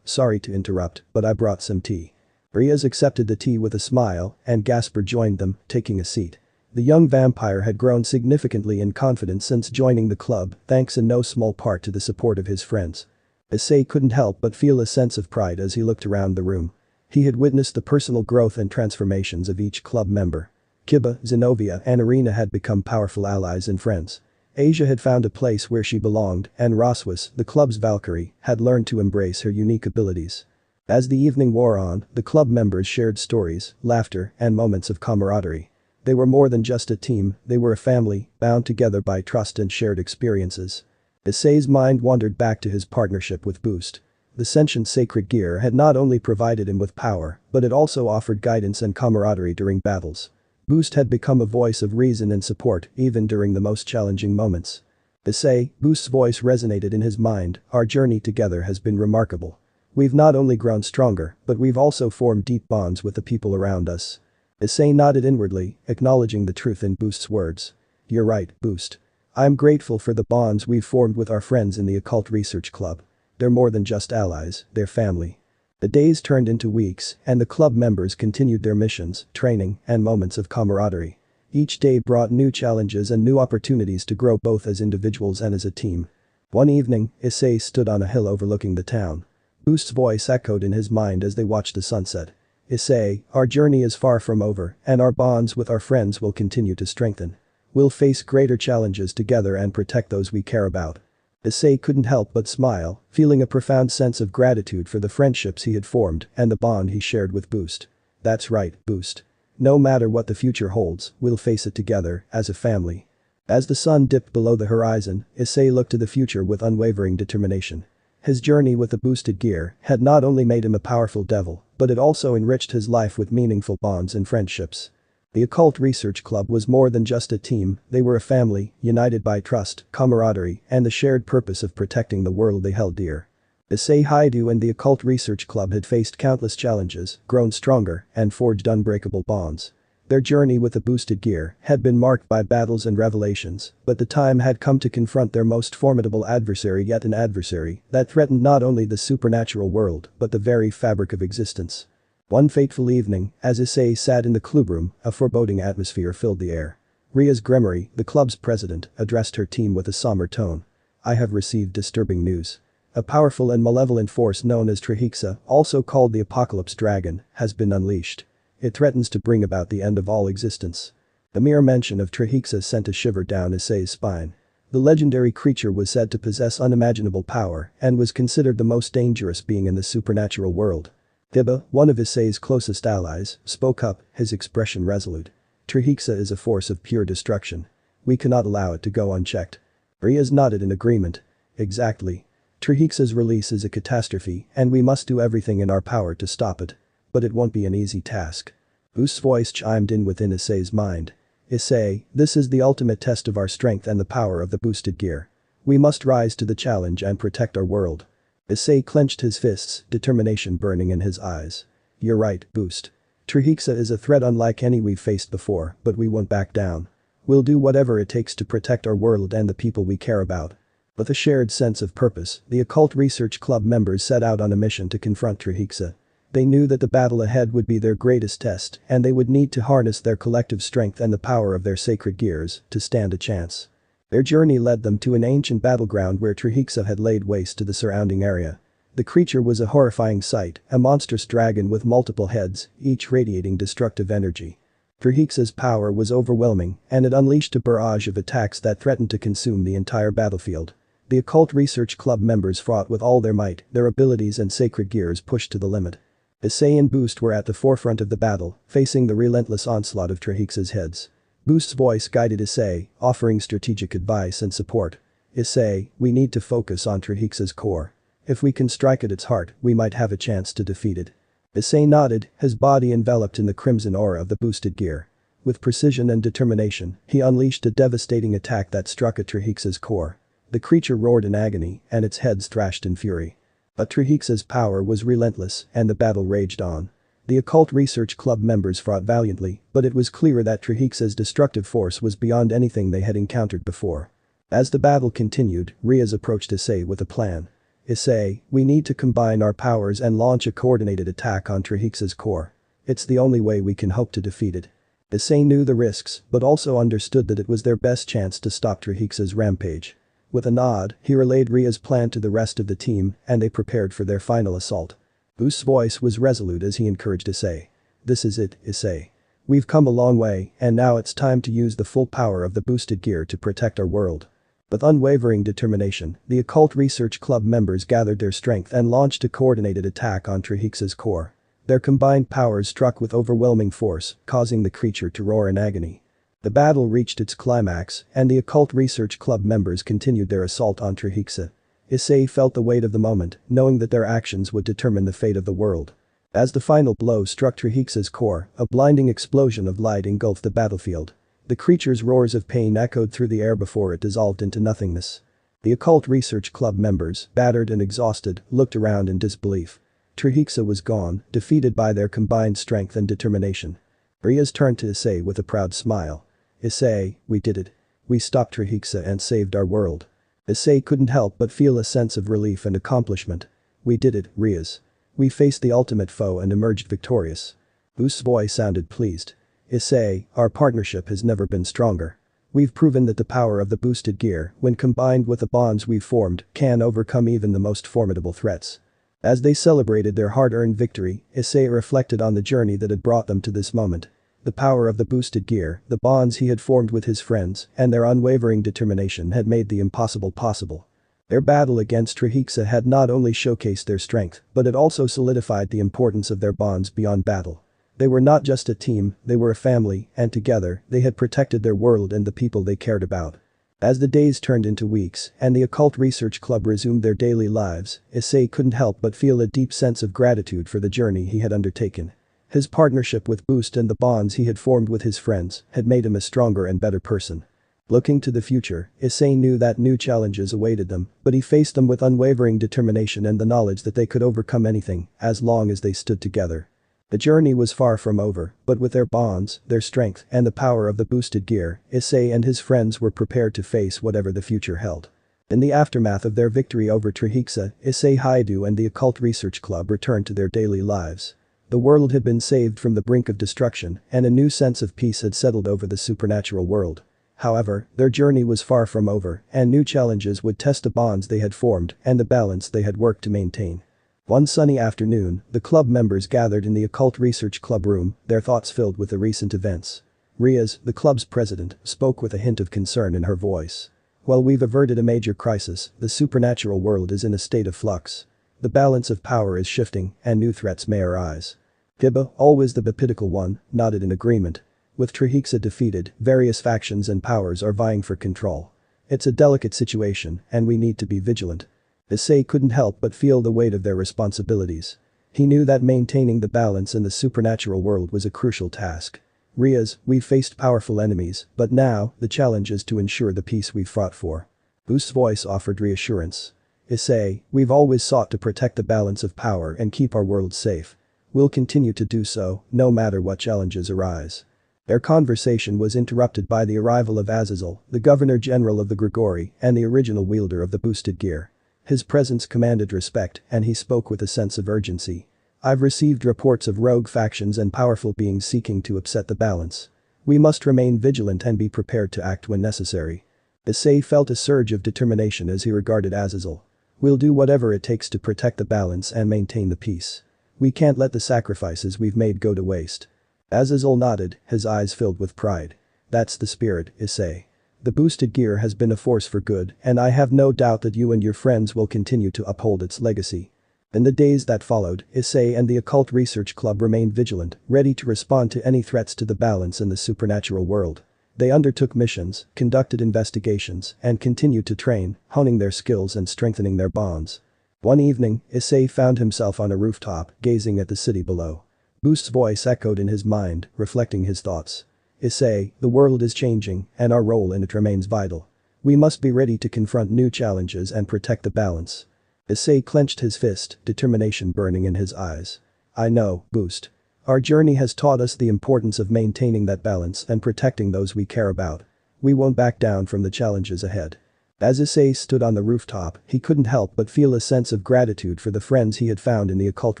[SPEAKER 1] Sorry to interrupt, but I brought some tea. Riaz accepted the tea with a smile, and Gasper joined them, taking a seat. The young vampire had grown significantly in confidence since joining the club, thanks in no small part to the support of his friends. Issei couldn't help but feel a sense of pride as he looked around the room. He had witnessed the personal growth and transformations of each club member. Kiba, Zenobia, and Irina had become powerful allies and friends. Asia had found a place where she belonged, and Roswis, the club's Valkyrie, had learned to embrace her unique abilities. As the evening wore on, the club members shared stories, laughter, and moments of camaraderie. They were more than just a team, they were a family, bound together by trust and shared experiences. Issei's mind wandered back to his partnership with Boost. The sentient sacred gear had not only provided him with power, but it also offered guidance and camaraderie during battles. Boost had become a voice of reason and support, even during the most challenging moments. Issei, Boost's voice resonated in his mind, our journey together has been remarkable. We've not only grown stronger, but we've also formed deep bonds with the people around us. Issei nodded inwardly, acknowledging the truth in Boost's words. You're right, Boost. I'm grateful for the bonds we've formed with our friends in the Occult Research Club. They're more than just allies, they're family. The days turned into weeks, and the club members continued their missions, training, and moments of camaraderie. Each day brought new challenges and new opportunities to grow both as individuals and as a team. One evening, Issei stood on a hill overlooking the town. Boost's voice echoed in his mind as they watched the sunset. Issei, our journey is far from over, and our bonds with our friends will continue to strengthen. We'll face greater challenges together and protect those we care about. Issei couldn't help but smile, feeling a profound sense of gratitude for the friendships he had formed and the bond he shared with Boost. That's right, Boost. No matter what the future holds, we'll face it together, as a family. As the sun dipped below the horizon, Issei looked to the future with unwavering determination. His journey with the boosted gear had not only made him a powerful devil, but it also enriched his life with meaningful bonds and friendships. The Occult Research Club was more than just a team, they were a family, united by trust, camaraderie, and the shared purpose of protecting the world they held dear. Issei Hyoudou and the Occult Research Club had faced countless challenges, grown stronger, and forged unbreakable bonds. Their journey with the boosted gear had been marked by battles and revelations, but the time had come to confront their most formidable adversary, yet an adversary that threatened not only the supernatural world but the very fabric of existence. One fateful evening, as Issei sat in the clubroom, a foreboding atmosphere filled the air. Ria's Gremory, the club's president, addressed her team with a somber tone. "I have received disturbing news. A powerful and malevolent force known as Trahixa, also called the Apocalypse Dragon, has been unleashed. It threatens to bring about the end of all existence." The mere mention of Trahixa sent a shiver down Issei's spine. The legendary creature was said to possess unimaginable power and was considered the most dangerous being in the supernatural world. Thiba, one of Issei's closest allies, spoke up, his expression resolute. "Trahixa is a force of pure destruction. We cannot allow it to go unchecked." Rias nodded in agreement. "Exactly. Trahixa's release is a catastrophe and we must do everything in our power to stop it. But it won't be an easy task." Boost's voice chimed in within Issei's mind. "Issei, this is the ultimate test of our strength and the power of the boosted gear. We must rise to the challenge and protect our world." Issei clenched his fists, determination burning in his eyes. "You're right, Boost. Trahixa is a threat unlike any we've faced before, but we won't back down. We'll do whatever it takes to protect our world and the people we care about." With a shared sense of purpose, the Occult Research Club members set out on a mission to confront Trahixa. They knew that the battle ahead would be their greatest test and they would need to harness their collective strength and the power of their sacred gears to stand a chance. Their journey led them to an ancient battleground where Trahixa had laid waste to the surrounding area. The creature was a horrifying sight, a monstrous dragon with multiple heads, each radiating destructive energy. Trahixa's power was overwhelming and it unleashed a barrage of attacks that threatened to consume the entire battlefield. The Occult Research Club members fought with all their might, their abilities and sacred gears pushed to the limit. Issei and Boost were at the forefront of the battle, facing the relentless onslaught of Trahixa's heads. Boost's voice guided Issei, offering strategic advice and support. "Issei, we need to focus on Trahixa's core. If we can strike at its heart, we might have a chance to defeat it." Issei nodded, his body enveloped in the crimson aura of the boosted gear. With precision and determination, he unleashed a devastating attack that struck at Trahixa's core. The creature roared in agony, and its heads thrashed in fury. But Trahixa's power was relentless, and the battle raged on. The Occult Research Club members fought valiantly, but it was clear that Trahixa's destructive force was beyond anything they had encountered before. As the battle continued, Rias approached Issei with a plan. "Issei, we need to combine our powers and launch a coordinated attack on Trahixa's core. It's the only way we can hope to defeat it." Issei knew the risks, but also understood that it was their best chance to stop Trahixa's rampage. With a nod, he relayed Ria's plan to the rest of the team and they prepared for their final assault. Boost's voice was resolute as he encouraged Issei. "This is it, Issei. We've come a long way and now it's time to use the full power of the boosted gear to protect our world." With unwavering determination, the Occult Research Club members gathered their strength and launched a coordinated attack on Trahixa's core. Their combined powers struck with overwhelming force, causing the creature to roar in agony. The battle reached its climax, and the Occult Research Club members continued their assault on Trahixa. Issei felt the weight of the moment, knowing that their actions would determine the fate of the world. As the final blow struck Trahixa's core, a blinding explosion of light engulfed the battlefield. The creature's roars of pain echoed through the air before it dissolved into nothingness. The Occult Research Club members, battered and exhausted, looked around in disbelief. Trahixa was gone, defeated by their combined strength and determination. Rias turned to Issei with a proud smile. "Issei, we did it. We stopped Trahixa and saved our world." Issei couldn't help but feel a sense of relief and accomplishment. "We did it, Rias. We faced the ultimate foe and emerged victorious." Boost's voice sounded pleased. "Issei, our partnership has never been stronger. We've proven that the power of the boosted gear, when combined with the bonds we've formed, can overcome even the most formidable threats." As they celebrated their hard-earned victory, Issei reflected on the journey that had brought them to this moment. The power of the boosted gear, the bonds he had formed with his friends, and their unwavering determination had made the impossible possible. Their battle against Trihexa had not only showcased their strength, but it also solidified the importance of their bonds beyond battle. They were not just a team, they were a family, and together, they had protected their world and the people they cared about. As the days turned into weeks and the Occult Research Club resumed their daily lives, Issei couldn't help but feel a deep sense of gratitude for the journey he had undertaken. His partnership with Boost and the bonds he had formed with his friends had made him a stronger and better person. Looking to the future, Issei knew that new challenges awaited them, but he faced them with unwavering determination and the knowledge that they could overcome anything, as long as they stood together. The journey was far from over, but with their bonds, their strength, and the power of the boosted gear, Issei and his friends were prepared to face whatever the future held. In the aftermath of their victory over Trihexa, Issei Hyoudou and the Occult Research Club returned to their daily lives. The world had been saved from the brink of destruction, and a new sense of peace had settled over the supernatural world. However, their journey was far from over, and new challenges would test the bonds they had formed and the balance they had worked to maintain. One sunny afternoon, the club members gathered in the Occult Research Club room, their thoughts filled with the recent events. Riaz, the club's president, spoke with a hint of concern in her voice. While we've averted a major crisis, the supernatural world is in a state of flux. The balance of power is shifting, and new threats may arise. Gibba, always the bipedical one, nodded in agreement. With Trihexa defeated, various factions and powers are vying for control. It's a delicate situation, and we need to be vigilant. Issei couldn't help but feel the weight of their responsibilities. He knew that maintaining the balance in the supernatural world was a crucial task. Riaz, we've faced powerful enemies, but now, the challenge is to ensure the peace we've fought for. Boost's voice offered reassurance. Issei, we've always sought to protect the balance of power and keep our world safe. We'll continue to do so, no matter what challenges arise. Their conversation was interrupted by the arrival of Azazel, the Governor-General of the Grigori and the original wielder of the boosted gear. His presence commanded respect, and he spoke with a sense of urgency. I've received reports of rogue factions and powerful beings seeking to upset the balance. We must remain vigilant and be prepared to act when necessary. Issei felt a surge of determination as he regarded Azazel. We'll do whatever it takes to protect the balance and maintain the peace. We can't let the sacrifices we've made go to waste. Azazel nodded, his eyes filled with pride. That's the spirit, Issei. The boosted gear has been a force for good, and I have no doubt that you and your friends will continue to uphold its legacy. In the days that followed, Issei and the Occult Research Club remained vigilant, ready to respond to any threats to the balance in the supernatural world. They undertook missions, conducted investigations, and continued to train, honing their skills and strengthening their bonds. One evening, Issei found himself on a rooftop, gazing at the city below. Boost's voice echoed in his mind, reflecting his thoughts. Issei, the world is changing, and our role in it remains vital. We must be ready to confront new challenges and protect the balance. Issei clenched his fist, determination burning in his eyes. I know, Boost. Our journey has taught us the importance of maintaining that balance and protecting those we care about. We won't back down from the challenges ahead. As Issei stood on the rooftop, he couldn't help but feel a sense of gratitude for the friends he had found in the Occult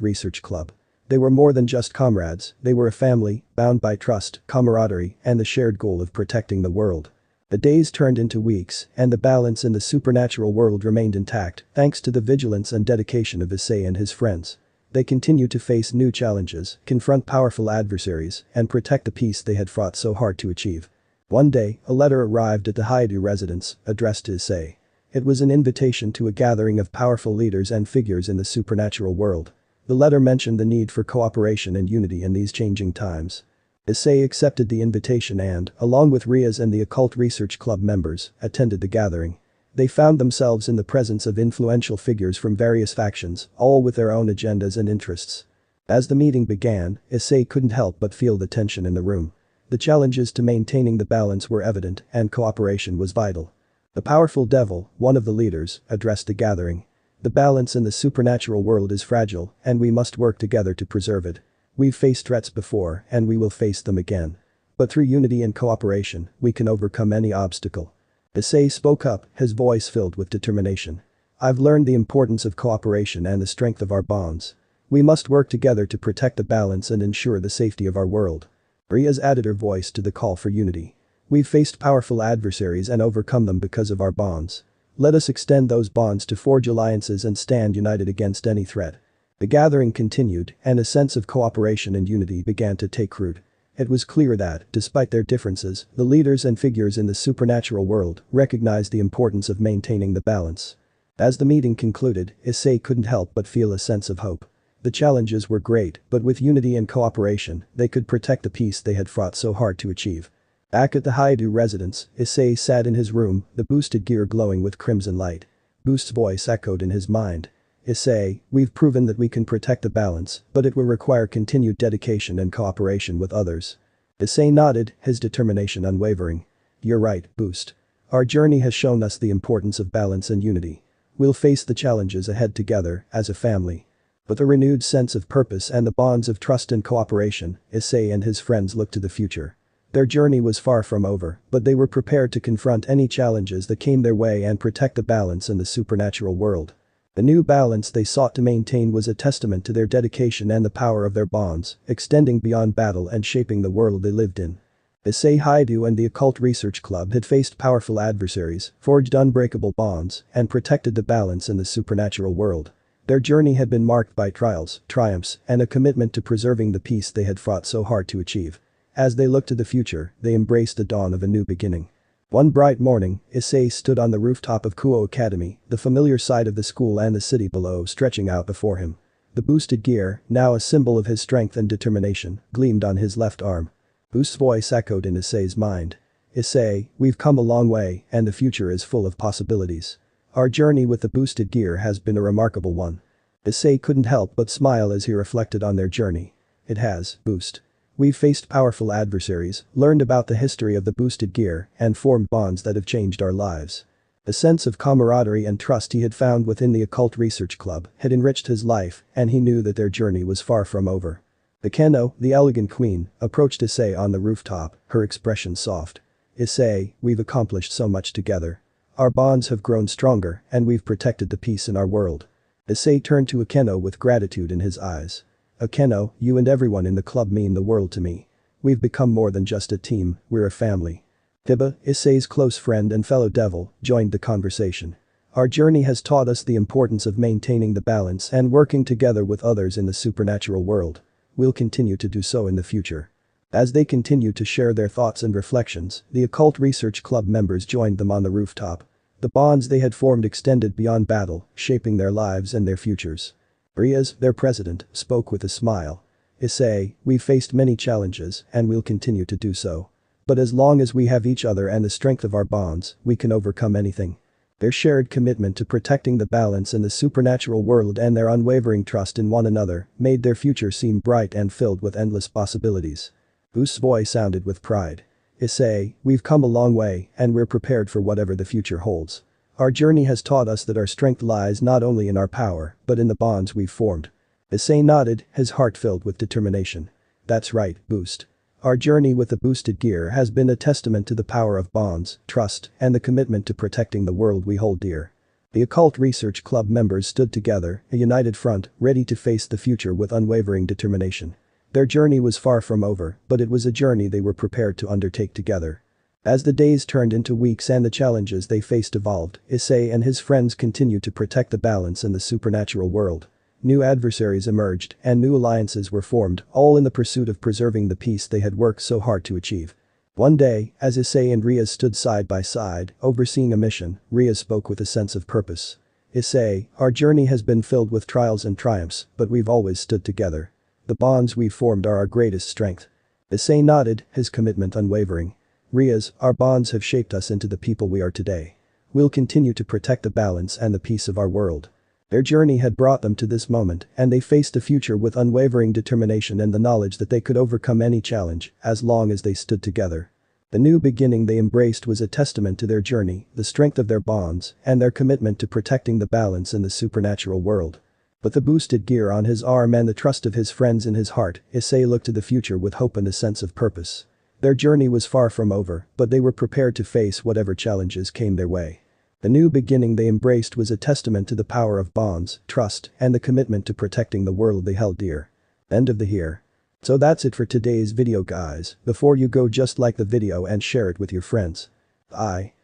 [SPEAKER 1] Research Club. They were more than just comrades, they were a family, bound by trust, camaraderie, and the shared goal of protecting the world. The days turned into weeks, and the balance in the supernatural world remained intact, thanks to the vigilance and dedication of Issei and his friends. They continued to face new challenges, confront powerful adversaries, and protect the peace they had fought so hard to achieve. One day, a letter arrived at the Hyoudou residence, addressed to Issei. It was an invitation to a gathering of powerful leaders and figures in the supernatural world. The letter mentioned the need for cooperation and unity in these changing times. Issei accepted the invitation and, along with Riaz and the Occult Research Club members, attended the gathering. They found themselves in the presence of influential figures from various factions, all with their own agendas and interests. As the meeting began, Issei couldn't help but feel the tension in the room. The challenges to maintaining the balance were evident, and cooperation was vital. The powerful devil, one of the leaders, addressed the gathering. The balance in the supernatural world is fragile, and we must work together to preserve it. We've faced threats before, and we will face them again. But through unity and cooperation, we can overcome any obstacle. Issei spoke up, his voice filled with determination. I've learned the importance of cooperation and the strength of our bonds. We must work together to protect the balance and ensure the safety of our world. Riaz added her voice to the call for unity. We've faced powerful adversaries and overcome them because of our bonds. Let us extend those bonds to forge alliances and stand united against any threat. The gathering continued, and a sense of cooperation and unity began to take root. It was clear that, despite their differences, the leaders and figures in the supernatural world recognized the importance of maintaining the balance. As the meeting concluded, Issei couldn't help but feel a sense of hope. The challenges were great, but with unity and cooperation, they could protect the peace they had fought so hard to achieve. Back at the Hyoudou residence, Issei sat in his room, the boosted gear glowing with crimson light. Boost's voice echoed in his mind. Issei, we've proven that we can protect the balance, but it will require continued dedication and cooperation with others. Issei nodded, his determination unwavering. You're right, Boost. Our journey has shown us the importance of balance and unity. We'll face the challenges ahead together, as a family. With a renewed sense of purpose and the bonds of trust and cooperation, Issei and his friends looked to the future. Their journey was far from over, but they were prepared to confront any challenges that came their way and protect the balance in the supernatural world. The new balance they sought to maintain was a testament to their dedication and the power of their bonds, extending beyond battle and shaping the world they lived in. Issei Hyoudou and the Occult Research Club had faced powerful adversaries, forged unbreakable bonds, and protected the balance in the supernatural world. Their journey had been marked by trials, triumphs, and a commitment to preserving the peace they had fought so hard to achieve. As they looked to the future, they embraced the dawn of a new beginning. One bright morning, Issei stood on the rooftop of Kuo Academy, the familiar sight of the school and the city below stretching out before him. The boosted gear, now a symbol of his strength and determination, gleamed on his left arm. Boost's voice echoed in Issei's mind. Issei, we've come a long way, and the future is full of possibilities. Our journey with the boosted gear has been a remarkable one. Issei couldn't help but smile as he reflected on their journey. It has, Boost. We've faced powerful adversaries, learned about the history of the boosted gear, and formed bonds that have changed our lives. The sense of camaraderie and trust he had found within the Occult Research Club had enriched his life, and he knew that their journey was far from over. The Keno, the elegant queen, approached Issei on the rooftop, her expression soft. Issei, we've accomplished so much together. Our bonds have grown stronger, and we've protected the peace in our world. Issei turned to Akeno with gratitude in his eyes. Akeno, you and everyone in the club mean the world to me. We've become more than just a team, we're a family. Tiba, Issei's close friend and fellow devil, joined the conversation. Our journey has taught us the importance of maintaining the balance and working together with others in the supernatural world. We'll continue to do so in the future. As they continued to share their thoughts and reflections, the Occult Research Club members joined them on the rooftop. The bonds they had formed extended beyond battle, shaping their lives and their futures. Riaz, their president, spoke with a smile. Issei, we've faced many challenges, and we'll continue to do so. But as long as we have each other and the strength of our bonds, we can overcome anything. Their shared commitment to protecting the balance in the supernatural world and their unwavering trust in one another made their future seem bright and filled with endless possibilities. Boost's voice sounded with pride. Issei, we've come a long way, and we're prepared for whatever the future holds. Our journey has taught us that our strength lies not only in our power, but in the bonds we've formed. Issei nodded, his heart filled with determination. That's right, Boost. Our journey with the boosted gear has been a testament to the power of bonds, trust, and the commitment to protecting the world we hold dear. The Occult Research Club members stood together, a united front, ready to face the future with unwavering determination. Their journey was far from over, but it was a journey they were prepared to undertake together. As the days turned into weeks and the challenges they faced evolved, Issei and his friends continued to protect the balance in the supernatural world. New adversaries emerged, and new alliances were formed, all in the pursuit of preserving the peace they had worked so hard to achieve. One day, as Issei and Riaz stood side by side, overseeing a mission, Riaz spoke with a sense of purpose. Issei, our journey has been filled with trials and triumphs, but we've always stood together. The bonds we've formed are our greatest strength. Issei nodded, his commitment unwavering. Riaz, our bonds have shaped us into the people we are today. We'll continue to protect the balance and the peace of our world. Their journey had brought them to this moment, and they faced the future with unwavering determination and the knowledge that they could overcome any challenge, as long as they stood together. The new beginning they embraced was a testament to their journey, the strength of their bonds, and their commitment to protecting the balance in the supernatural world. With the boosted gear on his arm and the trust of his friends in his heart, Issei looked to the future with hope and a sense of purpose. Their journey was far from over, but they were prepared to face whatever challenges came their way. The new beginning they embraced was a testament to the power of bonds, trust, and the commitment to protecting the world they held dear. End of the here. So that's it for today's video guys. Before you go, just like the video and share it with your friends. Bye.